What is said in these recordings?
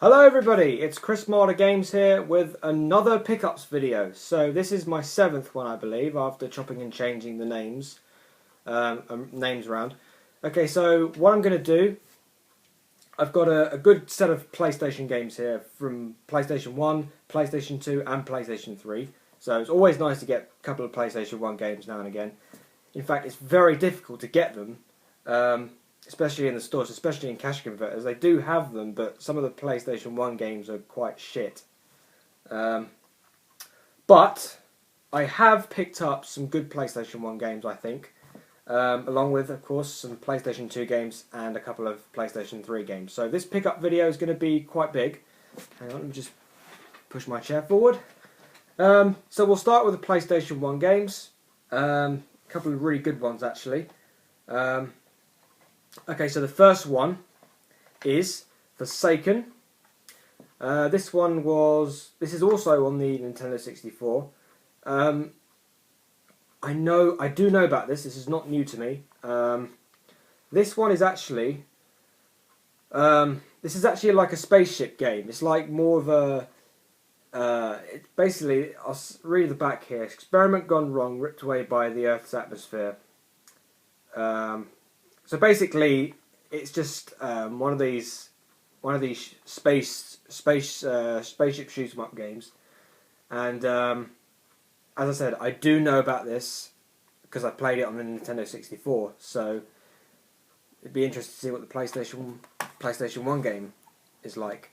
Hello everybody, it's Chris Marder Games here with another pickups video. So this is my 7th one, I believe, after chopping and changing the names around. Okay, so what I'm going to do, I've got a good set of PlayStation games here from PlayStation 1, PlayStation 2 and PlayStation 3. So it's always nice to get a couple of PlayStation 1 games now and again. In fact, it's very difficult to get them. Especially in the stores, especially in cash converters. They do have them, but some of the PlayStation 1 games are quite shit. But I have picked up some good PlayStation 1 games, I think. Along with, of course, some PlayStation 2 games and a couple of PlayStation 3 games. So this pickup video is going to be quite big. Hang on, let me just push my chair forward. So we'll start with the PlayStation 1 games. A couple of really good ones, actually. Okay, so the first one is Forsaken. This is also on the Nintendo 64. I do know about this. This is not new to me. This one is actually, this is actually like a spaceship game. It's like more of a, basically, I'll read the back here. Experiment gone wrong, ripped away by the Earth's atmosphere. So basically, it's just one of these spaceship shoot 'em up games, and as I said, I do know about this because I played it on the Nintendo 64. So it'd be interesting to see what the PlayStation 1 game is like.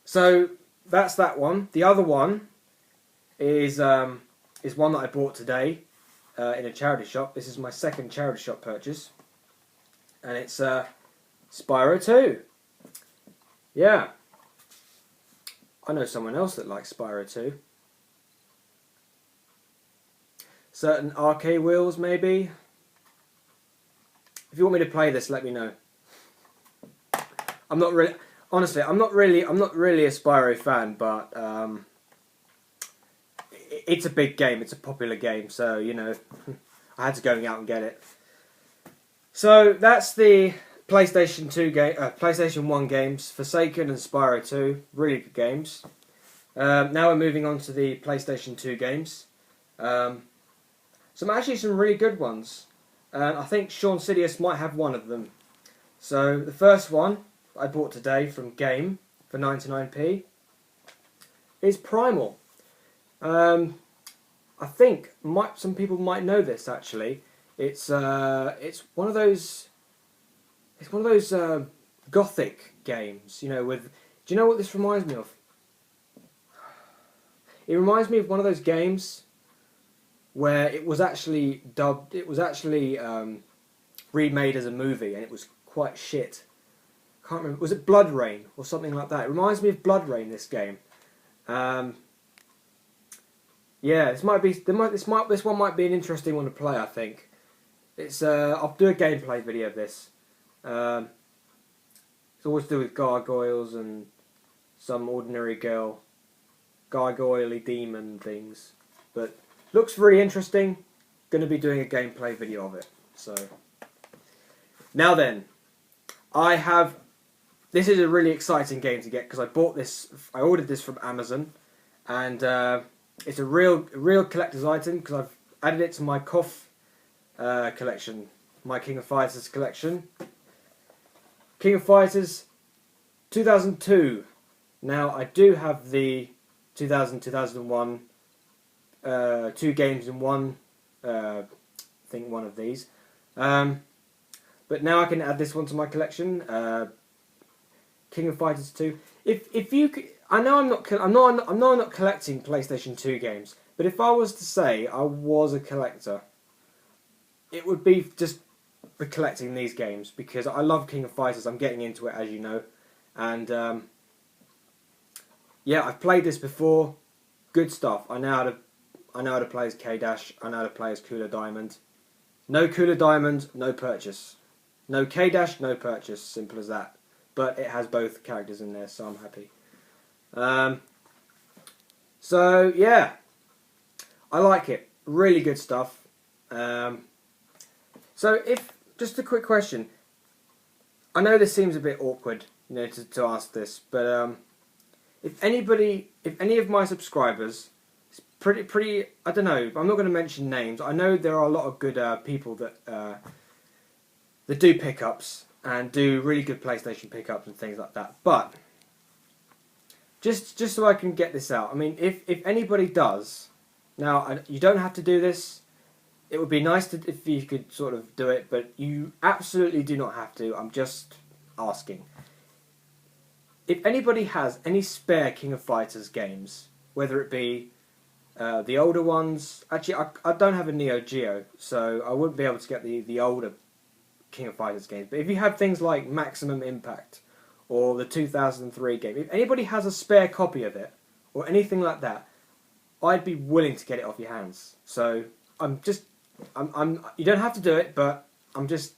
So that's that one. The other one is one that I bought today. In a charity shop. This is my second charity shop purchase, and it's Spyro 2. Yeah, I know someone else that likes Spyro 2. Certain arcade wheels, maybe. If you want me to play this, let me know. I'm not really a Spyro fan, but it's a big game, it's a popular game, so, you know, I had to go out and get it. So, that's the PlayStation 1 games, Forsaken and Spyro 2, really good games. Now we're moving on to the PlayStation 2 games. Some really good ones. I think Sean Sidious might have one of them. So, the first one I bought today from Game for 99p is Primal. I think some people might know this actually. It's one of those gothic games, you know. Do you know what this reminds me of? It reminds me of one of those games where it was actually remade as a movie, and it was quite shit. Can't remember. Was it Blood Rain or something like that? It reminds me of Blood Rain. This game. Yeah, this one might be an interesting one to play. I think I'll do a gameplay video of this. It's always to do with gargoyles and some ordinary girl, gargoyle-y demon things. But looks really interesting. Going to be doing a gameplay video of it. So now then, this is a really exciting game to get because I ordered this from Amazon, and it's a real collector's item because I've added it to my KOF collection, my King of Fighters collection. King of Fighters 2002. Now I do have the 2001 two games in one. I think one of these. But now I can add this one to my collection. King of Fighters 2. I know I'm not collecting PlayStation 2 games, but if I was to say I was a collector, it would be just for collecting these games because I love King of Fighters. I'm getting into it, as you know, and yeah, I've played this before. Good stuff. I know how to play as K-Dash. I know how to play as Cooler Diamond. No Cooler Diamond, no purchase. No K-Dash, no purchase. Simple as that. But it has both characters in there, so I'm happy. So yeah, I like it. Really good stuff. So just a quick question: I know this seems a bit awkward, you know, to ask this, but if any of my subscribers, it's pretty. I don't know. I'm not going to mention names. I know there are a lot of good people that do pickups and do really good PlayStation pickups and things like that. But just so I can get this out, I mean, if anybody does, now you don't have to do this. It would be nice if you could sort of do it, but you absolutely do not have to. I'm just asking. If anybody has any spare King of Fighters games, whether it be the older ones, actually I don't have a Neo Geo, so I wouldn't be able to get the older King of Fighters games. But if you have things like Maximum Impact or the 2003 game, if anybody has a spare copy of it or anything like that, I'd be willing to get it off your hands. So you don't have to do it, but I'm just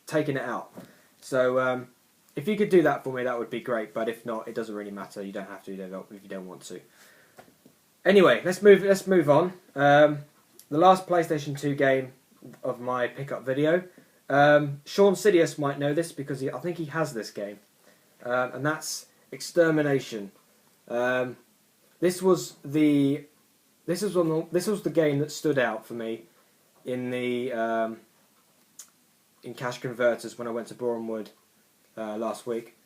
taking it out. So if you could do that for me, that would be great. But if not, it doesn't really matter. You don't have to if you don't want to. Anyway, let's move on. The last PlayStation 2 game of my pickup video. Sean Sidious might know this because I think he has this game, and that's Extermination. This was the game that stood out for me in the in Cash Converters when I went to Bournemouth last week.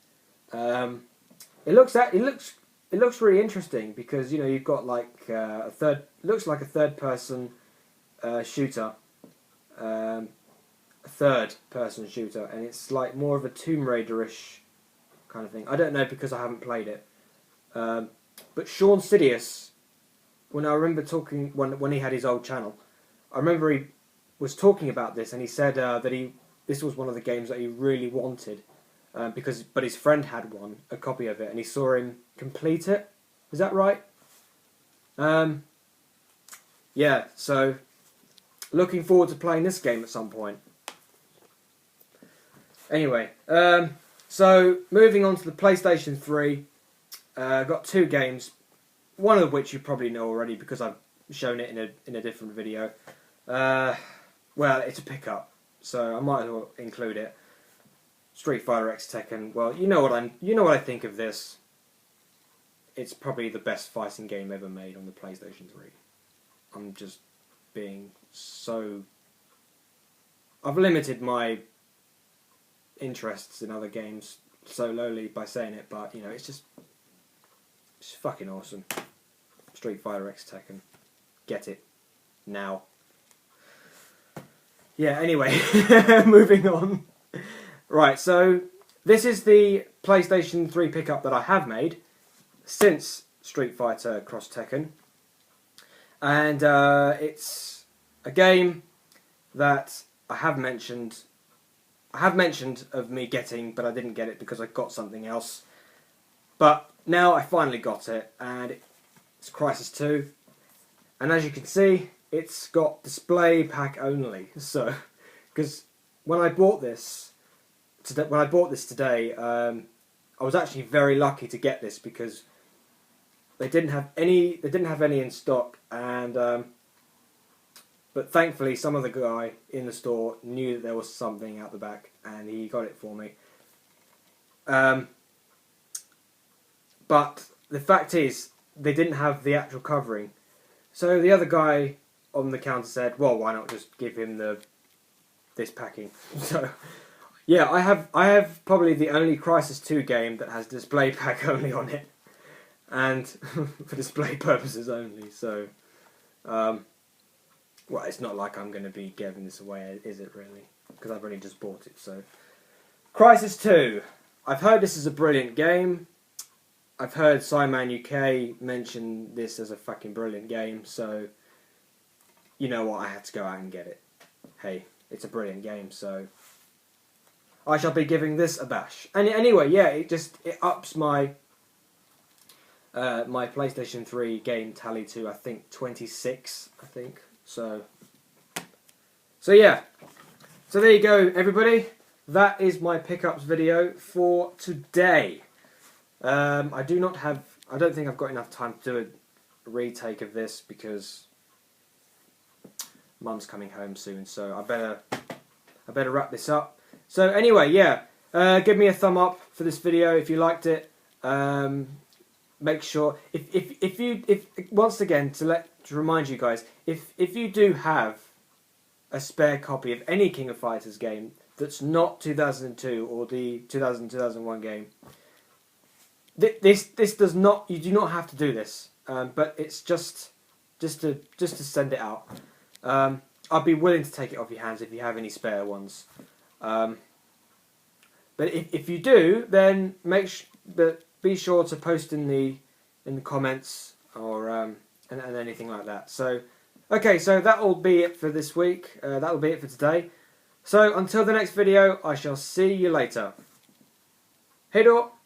It looks really interesting because, you know, you've got like looks like a third person shooter, a third person shooter, and it's like more of a Tomb Raider-ish kind of thing. I don't know because I haven't played it. But Sean Sidious, when I remember talking when he had his old channel, I remember he was talking about this, and he said that this was one of the games that he really wanted, but his friend had a copy of it, and he saw him complete it. Is that right? Yeah. So, looking forward to playing this game at some point. Anyway, so moving on to the PlayStation 3. I've got two games, one of which you probably know already because I've shown it in a different video. Well, it's a pickup, so I might as well include it. Street Fighter X Tekken. Well, you know what I think of this. It's probably the best fighting game ever made on the PlayStation 3. I'm just being so. I've limited my interests in other games so lowly by saying it, but you know, it's fucking awesome. Street Fighter X Tekken. Get it. Now. Yeah, anyway. Moving on. Right, so this is the PlayStation 3 pickup that I have made since Street Fighter Cross Tekken. And it's a game that I have mentioned of me getting, but I didn't get it because I got something else. But now I finally got it, and it's Crysis 2. And as you can see, it's got display pack only. So, because when I bought this today, I was actually very lucky to get this because they didn't have any in stock, and but thankfully some other guy in the store knew that there was something out the back, and he got it for me. But the fact is, they didn't have the actual covering. So the other guy on the counter said, well, why not just give him this packing? So, yeah, I have probably the only Crysis 2 game that has display pack only on it. And for display purposes only, so... well, it's not like I'm going to be giving this away, is it really? Because I've only just bought it, so... Crysis 2. I've heard this is a brilliant game. I've heard Cyman UK mention this as a fucking brilliant game, so you know what, I had to go out and get it. Hey, it's a brilliant game, so I shall be giving this a bash. And anyway, yeah, it ups my my PlayStation 3 game tally to, I think, 26, I think. So yeah. So there you go, everybody. That is my pickups video for today. I don't think I've got enough time to do a retake of this because Mum's coming home soon, so I better wrap this up. So anyway, yeah, give me a thumb up for this video if you liked it. Make sure if once again to remind you guys, if you do have a spare copy of any King of Fighters game that's not 2002 or the 2001 game, this does not, you do not have to do this, but it's just to send it out. I'd be willing to take it off your hands if you have any spare ones. But if you do, then be sure to post in the comments or and anything like that. So okay, so that will be it for this week. That will be it for today. So until the next video, I shall see you later. Hej då!